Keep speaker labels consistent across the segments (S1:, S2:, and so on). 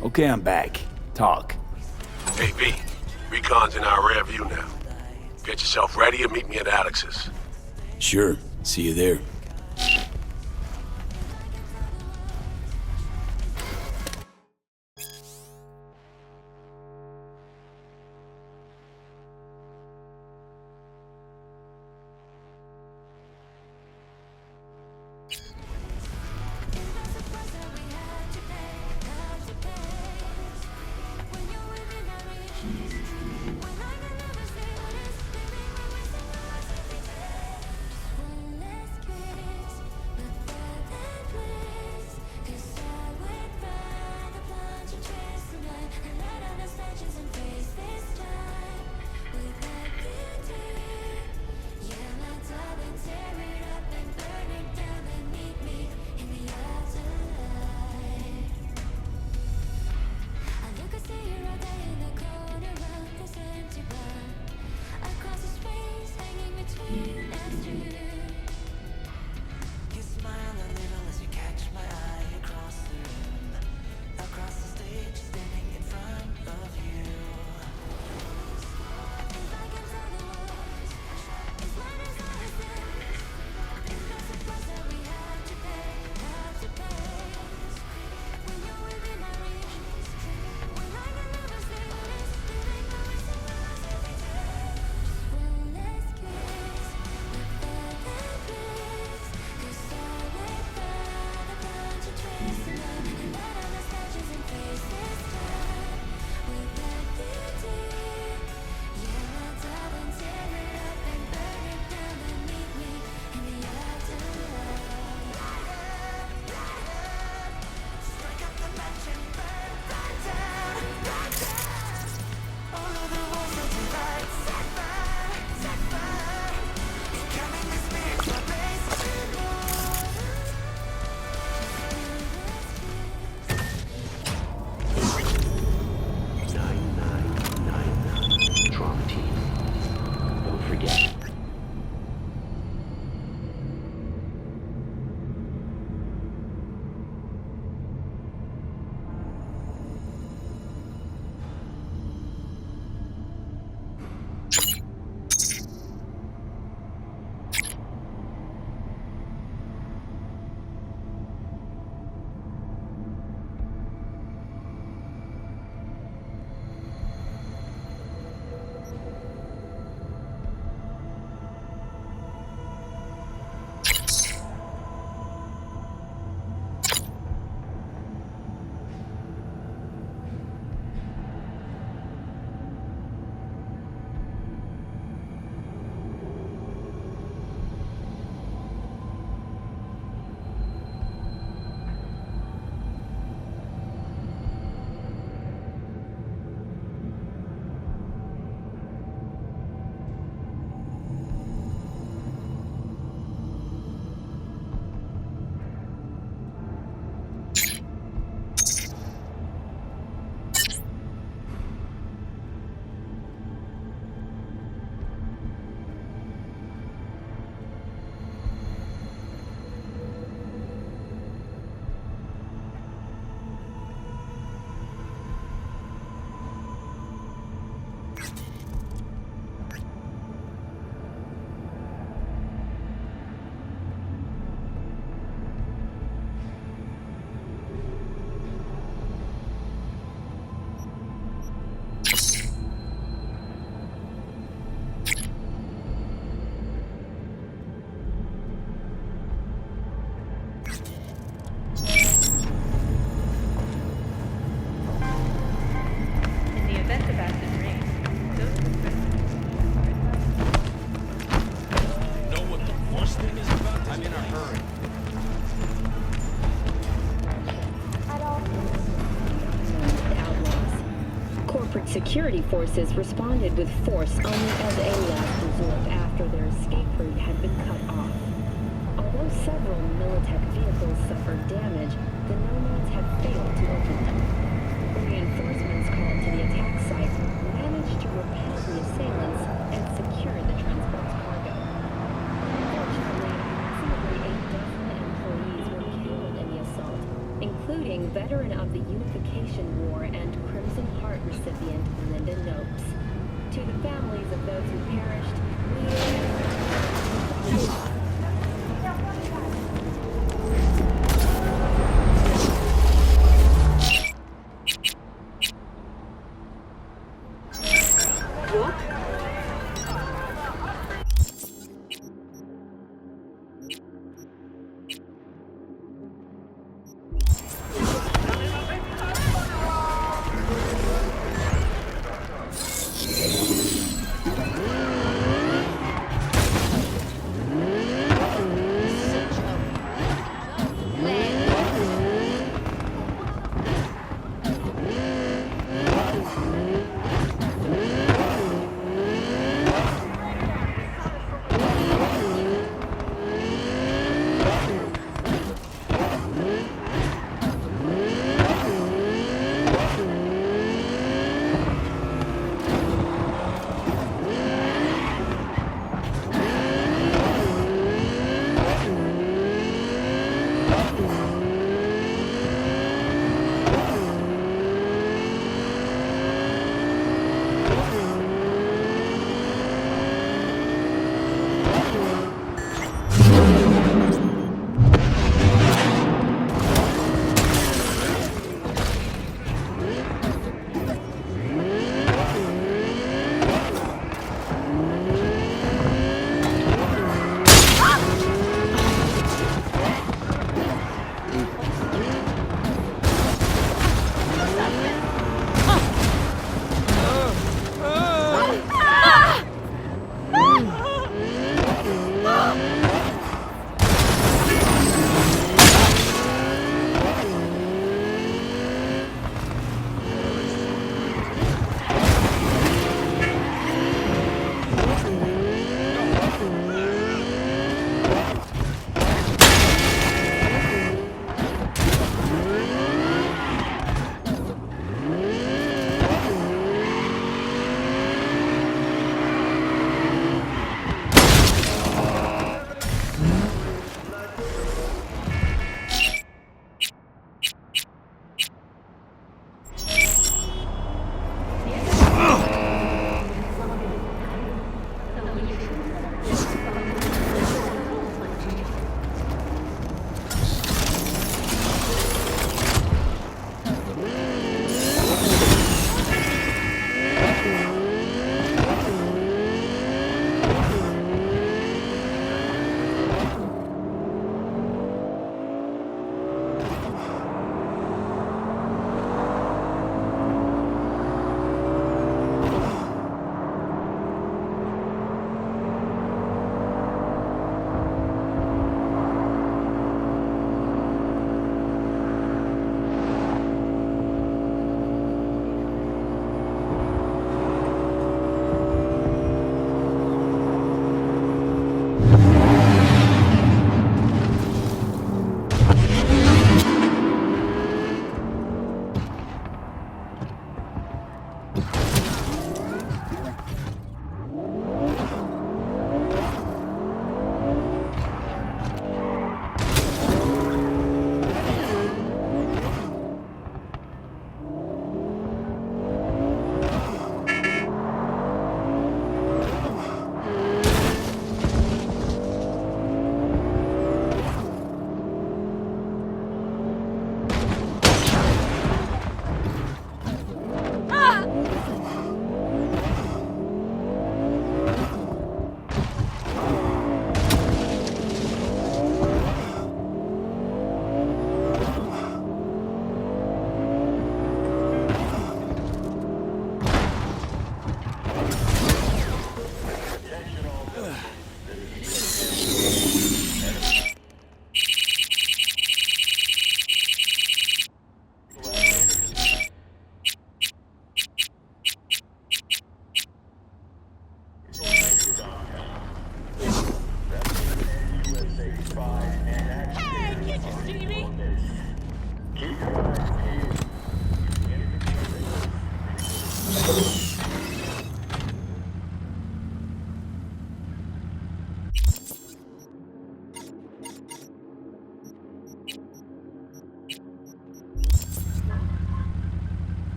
S1: Okay, I'm back. Talk.
S2: Hey, B. Recon's in our rear view now. Get yourself ready and meet me at Alex's.
S1: Sure. See you there.
S3: Security forces responded with force only as a last resort after their escape route had been cut off. Although several Militech vehicles suffered damage, the Nomads had failed to open them. Reinforcements called to the attack site managed to repel the assailants and secure the transport's cargo. Unfortunately, approximately 8 dozen employees including veteran of the Unification War and Crimson Heart recipient Linda Nopes. To the families of those who perished,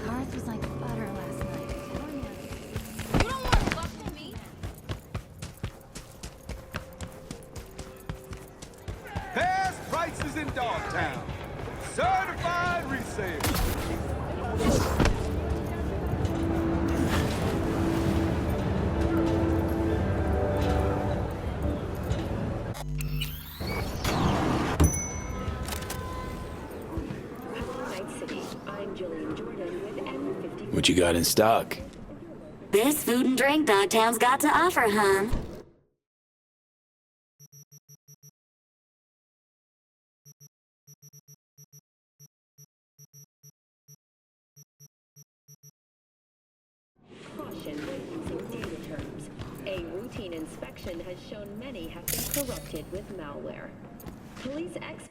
S4: Cards was like butter last night. You don't want to fuck with me?
S5: Best prices in Dogtown. Certified resale.
S3: Night City. I'm Jillian Jordan with N50.
S1: What you got in stock?
S4: Best food and drink Dogtown's got to offer, huh?
S3: Caution when using data terms. A routine inspection has shown many have been corrupted with malware. Police experts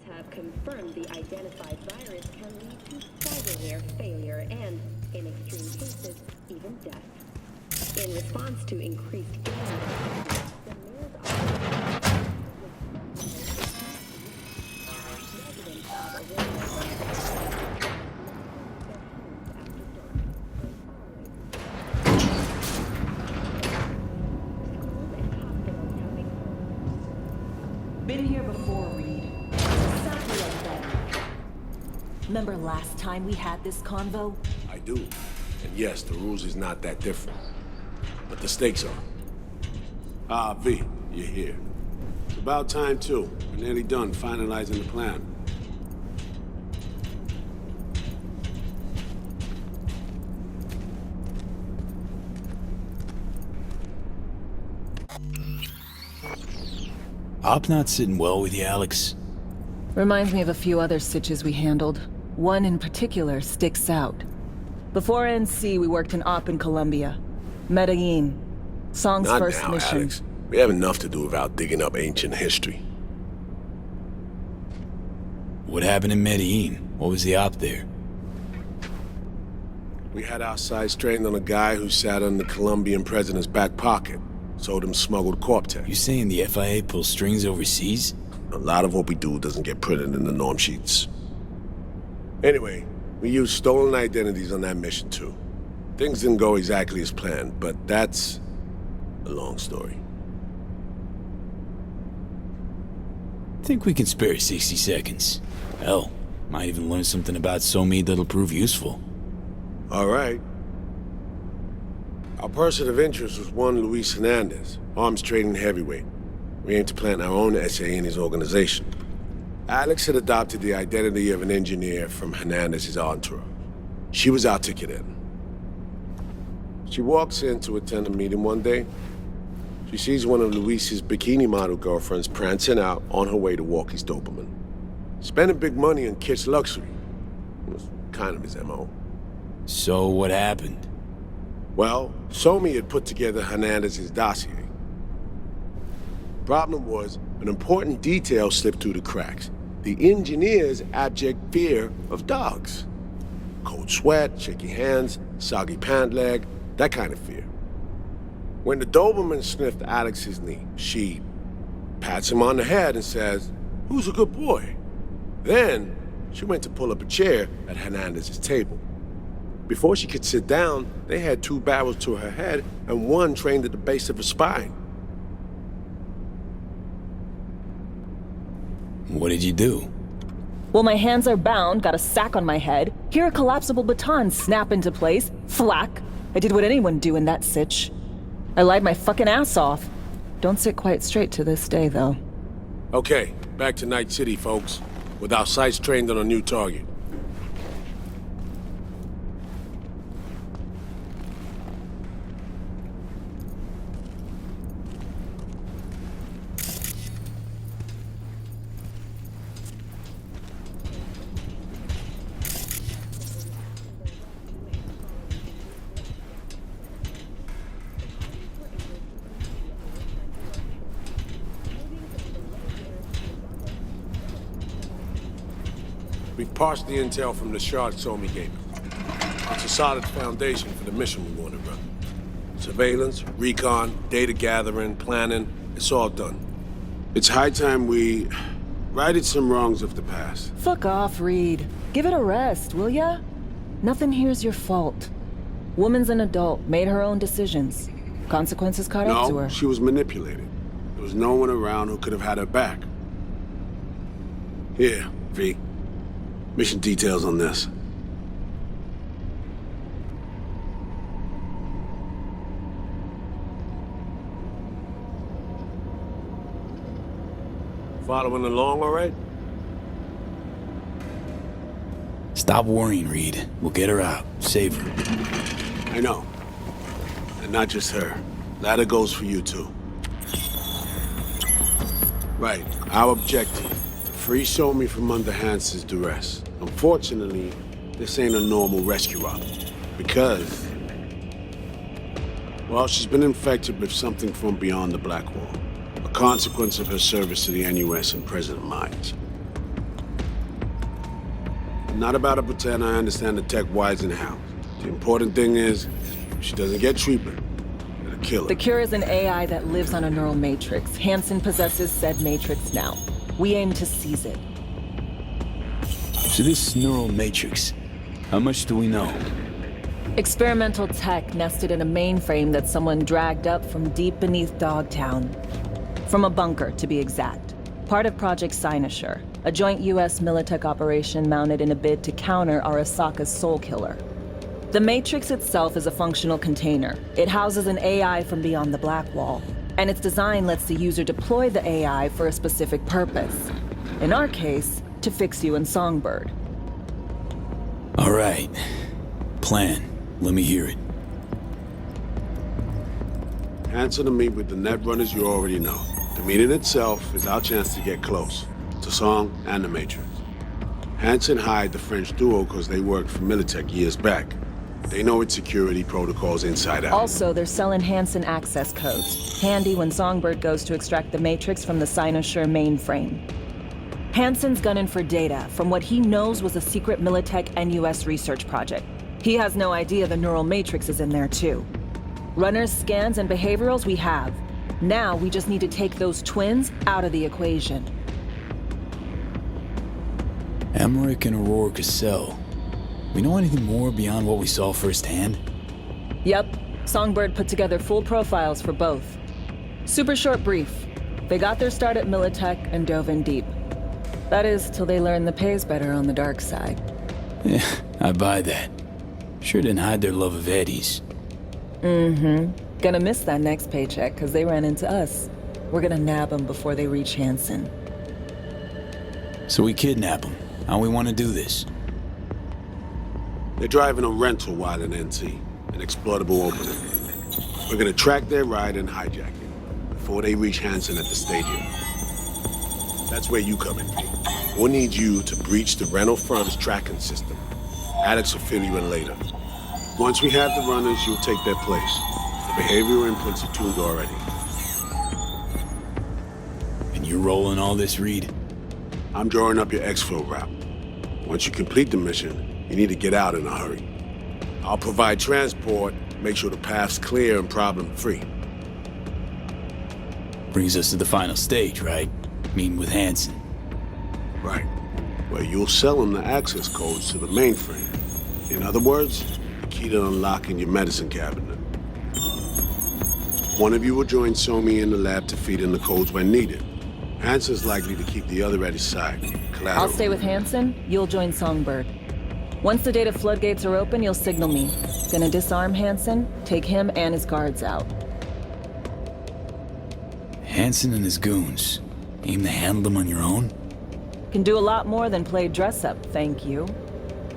S3: have confirmed the identified virus can lead to cyberware failure and, in extreme cases, even death. In response to increased gaming, the mayor's office residents of a
S6: Been here before, Reed. Exactly like that. Remember last time we had this convo?
S2: I do. And yes, the rules is not that different. But the stakes are. Ah, V, you're here. It's about time, too. We're nearly done finalizing the plan.
S1: Op not sitting well with you, Alex.
S6: Reminds me of a few other stitches we handled. One in particular sticks out. Before NC, we worked in Op in Colombia. Medellin. Song's
S2: Not
S6: first
S2: now,
S6: mission.
S2: Alex. We have enough to do without digging up ancient history.
S1: What happened in Medellin? What was the op there?
S2: We had our sights strained on a guy who sat on the Colombian president's back pocket. Sold him smuggled Corp-Tech.
S1: You saying the FIA pulls strings overseas?
S2: A lot of what we do doesn't get printed in the norm sheets. Anyway, we used stolen identities on that mission too. Things didn't go exactly as planned, but that's a long story.
S1: Think we can spare 60 seconds. Hell, might even learn something about Somi that'll prove useful.
S2: All right. Our person of interest was one Luis Hernandez, arms trading heavyweight. We aim to plant our own SA in his organization. Alex had adopted the identity of an engineer from Hernandez's entourage. She was our ticket in. She walks in to attend a meeting one day. She sees one of Luis's bikini model girlfriends prancing out on her way to walk his Doberman. Spending big money on kitsch luxury. It was kind of his MO.
S1: So what happened?
S2: Well, Somi had put together Hernandez's dossier. Problem was, an important detail slipped through the cracks. The engineer's abject fear of dogs. Cold sweat, shaky hands, soggy pant leg, that kind of fear. When the Doberman sniffed Alex's knee, she pats him on the head and says, "Who's a good boy?" Then, she went to pull up a chair at Hernandez's table. Before she could sit down, they had 2 barrels to her head and 1 trained at the base of her spine.
S1: What did you do?
S6: Well, my hands are bound, got a sack on my head, hear a collapsible baton snap into place, thwack. I did what anyone do in that sitch. I lied my fucking ass off. Don't sit quite straight to this day, though.
S2: Okay, back to Night City, folks. With our sights trained on a new target. We've parsed the intel from the shard Somi gave us. It's a solid foundation for the mission we want to run. Surveillance, recon, data gathering, planning, it's all done. It's high time we righted some wrongs of the past.
S6: Fuck off, Reed. Give it a rest, will ya? Nothing here's your fault. Woman's an adult, made her own decisions. Consequences caught up to
S2: No,
S6: her.
S2: she was manipulated. There was no one around who could have had her back. Here, V. Mission details on this. Following along all right?
S1: Stop worrying, Reed. We'll get her out. Save her.
S2: I know. And not just her. Ladder goes for you too. Right. Our objective. To free Somi from under Hansen's duress. Unfortunately, this ain't a normal rescue op. Because... well, she's been infected with something from beyond the Black Wall. A consequence of her service to the NUS and President Mines. I'm not about to pretend I understand the tech whys and hows. The important thing is, if she doesn't get treatment, it'll kill her.
S6: The cure is an AI that lives on a neural matrix. Hansen possesses said matrix now. We aim to seize it.
S1: So this neural matrix, how much do we know?
S6: Experimental tech nested in a mainframe that someone dragged up from deep beneath Dogtown. From a bunker, to be exact. Part of Project Cynosure, a joint U.S. Militech operation mounted in a bid to counter Arasaka's Soul Killer. The Matrix itself is a functional container. It houses an AI from beyond the Black Wall, and its design lets the user deploy the AI for a specific purpose. In our case, to fix you and Songbird.
S1: All right. Plan. Let me hear it.
S2: Hansen to meet with the net runners you already know. The meeting itself is our chance to get close. To Song and the Matrix. Hansen hired the French duo because they worked for Militech years back. They know its security protocols inside out.
S6: Also, they're selling Hansen access codes. Handy when Songbird goes to extract the Matrix from the Cynosure mainframe. Hansen's gunning for data from what he knows was a secret Militech NUS research project. He has no idea the neural matrix is in there too. Runners, scans, and behaviorals we have. Now we just need to take those twins out of the equation.
S1: Emmerich and Aurora Cassell. We know anything more beyond what we saw firsthand?
S6: Yep, Songbird put together full profiles for both. Super short brief. They got their start at Militech and dove in deep. That is, till they learn the pay's better on the dark side.
S1: Yeah, I buy that. Sure didn't hide their love of Eddie's.
S6: Mm-hmm. Gonna miss that next paycheck, because they ran into us. We're gonna nab them before they reach Hansen.
S1: So we kidnap them. How we want to do this?
S2: They're driving a rental while in NT, an exploitable opening. We're gonna track their ride and hijack it before they reach Hansen at the stadium. That's where you come in, V. We'll need you to breach the rental firm's tracking system. Alex will fill you in later. Once we have the runners, you'll take their place. The behavioral inputs are tuned already.
S1: And you're rolling all this, Reed?
S2: I'm drawing up your exfil route. Once you complete the mission, you need to get out in a hurry. I'll provide transport, make sure the path's clear and problem-free.
S1: Brings us to the final stage, right? Meeting with Hansen.
S2: Right. Where you'll sell him the access codes to the mainframe. In other words, key to unlocking your medicine cabinet. One of you will join Somi in the lab to feed in the codes when needed. Hansen's likely to keep the other at his side. Collateral.
S6: I'll stay with Hansen, you'll join Songbird. Once the data floodgates are open, you'll signal me. Gonna disarm Hansen, take him and his guards out.
S1: Hansen and his goons. Aim to handle them on your own?
S6: Can do a lot more than play dress-up, thank you.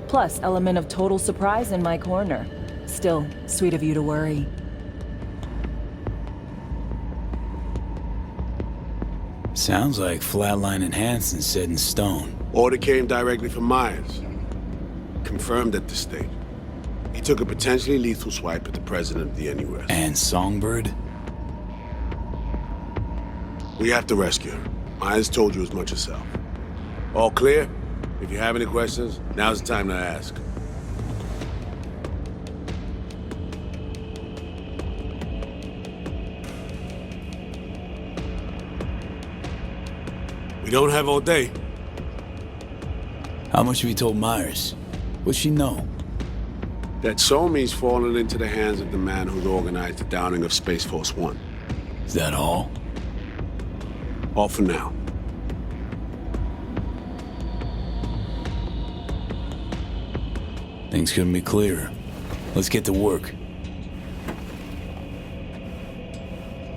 S6: Plus, element of total surprise in my corner. Still, sweet of you to worry.
S1: Sounds like Flatline and Hansen set in stone.
S2: Order came directly from Myers. Confirmed at the state. He took a potentially lethal swipe at the president of the NUS.
S1: And Songbird?
S2: We have to rescue her. Myers told you as much herself. All clear? If you have any questions, now's the time to ask. We don't have all day.
S1: How much have you told Myers? What's she know?
S2: That Somi's fallen into the hands of the man who's organized the downing of Space Force One.
S1: Is that all?
S2: All for now.
S1: Things couldn't be clearer. Let's get to work.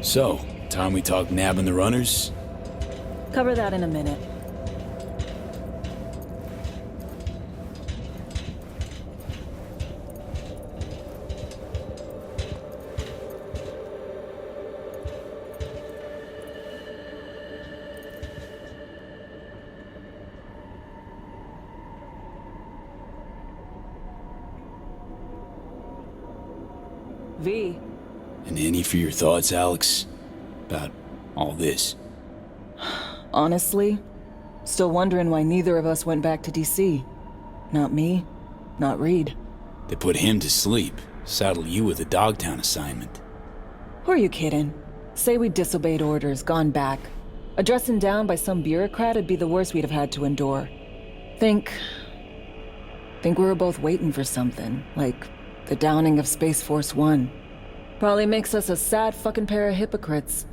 S1: So, time we talk nabbing the runners?
S6: Cover that in a minute. V.
S1: And any for your thoughts, Alex? About all this?
S6: Honestly, still wondering why neither of us went back to DC. Not me, not Reed.
S1: They put him to sleep, saddle you with a Dogtown assignment.
S6: Who are you kidding? Say we disobeyed orders, gone back. A dressing down by some bureaucrat would be the worst we'd have had to endure. Think we were both waiting for something, like the downing of Space Force One. Probably makes us a sad fucking pair of hypocrites.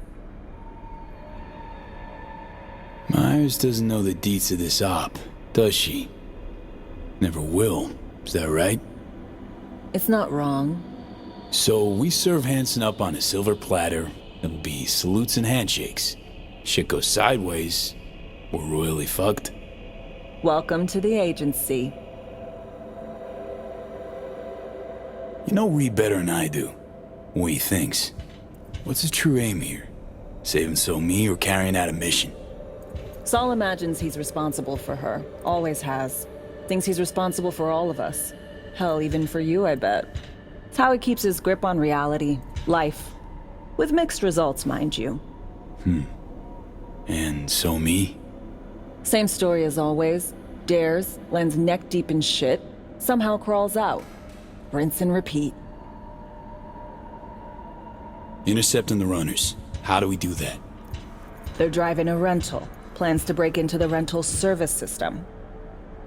S1: Myers doesn't know the deets of this op, does she? Never will, is that right?
S6: It's not wrong.
S1: So we serve Hansen up on a silver platter. It'll be salutes and handshakes. Shit goes sideways, we're royally fucked.
S6: Welcome to the agency.
S1: You know Reed better than I do. What he thinks. What's his true aim here? Saving Somi or carrying out a mission?
S6: Saul imagines he's responsible for her. Always has. Thinks he's responsible for all of us. Hell, even for you, I bet. It's how he keeps his grip on reality. Life. With mixed results, mind you.
S1: And Somi?
S6: Same story as always. Dares, lands neck deep in shit, somehow crawls out. Rinse and repeat.
S1: Intercepting the runners. How do we do that?
S6: They're driving a rental. Plans to break into the rental service system.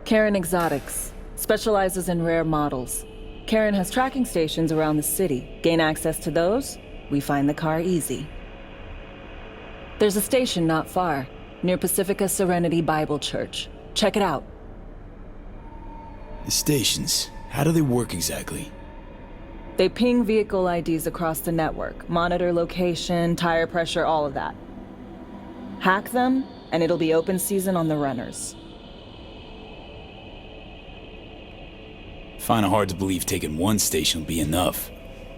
S6: Karen Exotics. Specializes in rare models. Karen has tracking stations around the city. Gain access to those, we find the car easy. There's a station not far, near Pacifica Serenity Bible Church. Check it out.
S1: The stations. How do they work exactly?
S6: They ping vehicle IDs across the network, monitor location, tire pressure, all of that. Hack them, and it'll be open season on the runners.
S1: Find it hard to believe taking one station will be enough.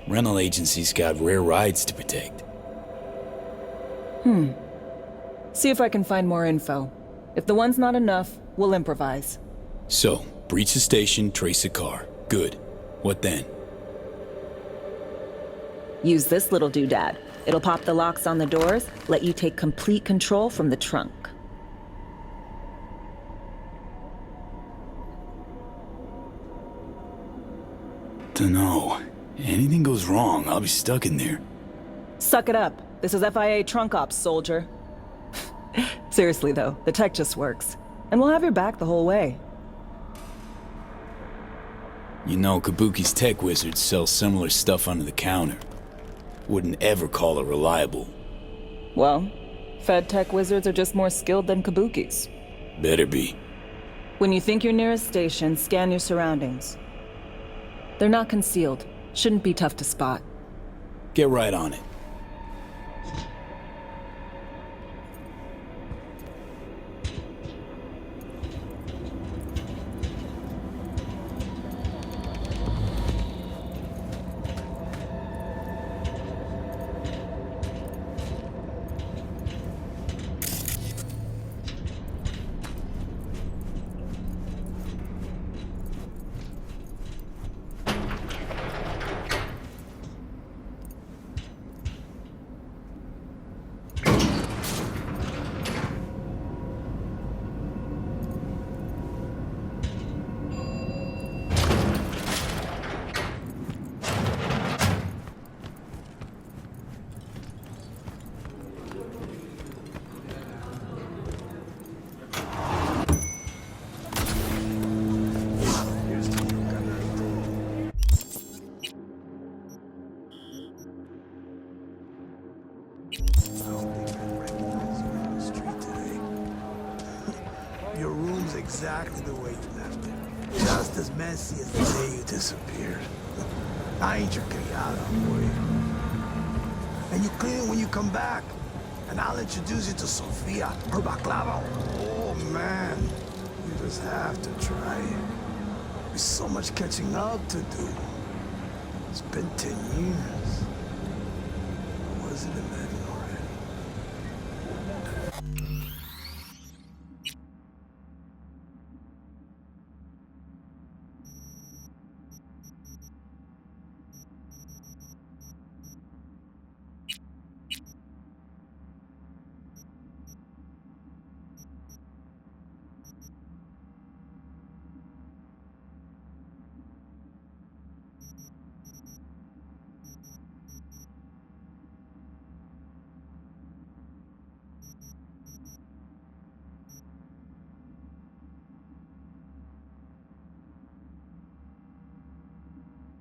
S1: Rental agencies got rare rides to protect.
S6: See if I can find more info. If the one's not enough, we'll improvise.
S1: So, breach the station, trace the car. Good. What then?
S6: Use this little doodad. It'll pop the locks on the doors, let you take complete control from the trunk.
S1: Dunno. Anything goes wrong, I'll be stuck in there.
S6: Suck it up. This is FIA trunk ops, soldier. Seriously though, the tech just works. And we'll have your back the whole way.
S1: You know, Kabuki's tech wizards sell similar stuff under the counter. Wouldn't ever call it reliable.
S6: Well, Fed tech wizards are just more skilled than Kabuki's.
S1: Better be.
S6: When you think you're near a station, scan your surroundings. They're not concealed. Shouldn't be tough to spot.
S1: Get right on it.
S7: Your room's exactly the way you left it. Just as messy as the day you disappeared. I ain't your criado, boy. And you clean it when you come back. And I'll introduce you to Sofia, her baklava. Oh, man. You just have to try it. There's so much catching up to do. It's been 10 years. Was it imaginable?